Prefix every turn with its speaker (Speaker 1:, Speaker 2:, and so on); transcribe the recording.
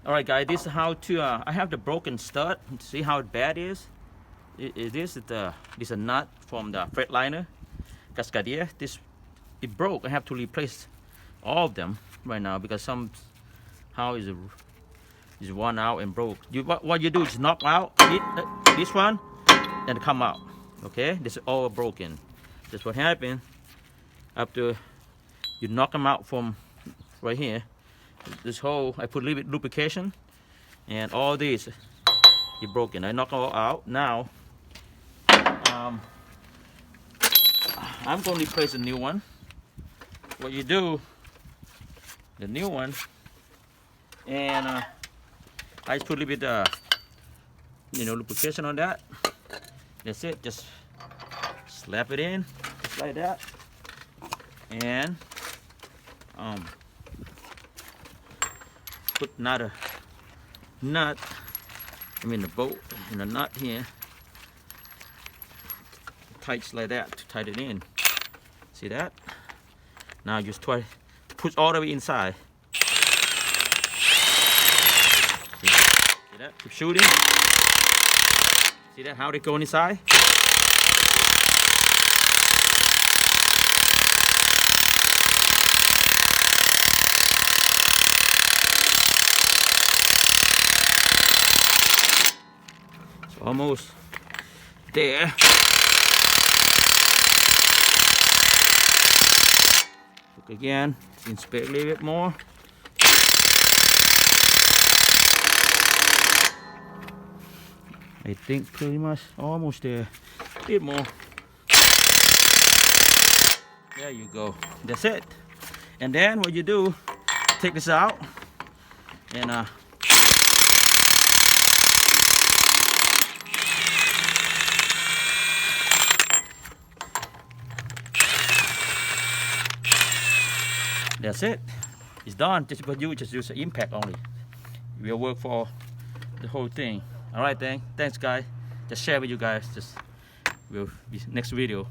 Speaker 1: Alright guys, this is how to, I have the broken stud. See how bad it is? This is a nut from the Freightliner Cascadier. It broke. I have to replace all of them right now because somehow is worn out and broke. What you do is knock out this one and come out. Okay, this is all broken. That's what happened after you knock them out from right here. This whole, I put a little bit lubrication and all these is broken. I knock all out. Now I'm going to replace a new one. What you do, the new one, and I just put a little bit lubrication on that. That's it. Just slap it in just like that, and put another nut, the bolt and the nut here, tights like that to tighten it in. See that? Now just try to push all the way inside. See that? Keep shooting. See that? How they go inside? Almost there. Look again, inspect a little bit more. I think pretty much almost there. A bit more. There you go. That's it. And then what you do, take this out and that's it. It's done. But you just use the impact only. It will work for the whole thing. Alright then. Thanks guys. Just share with you guys. Just will be next video.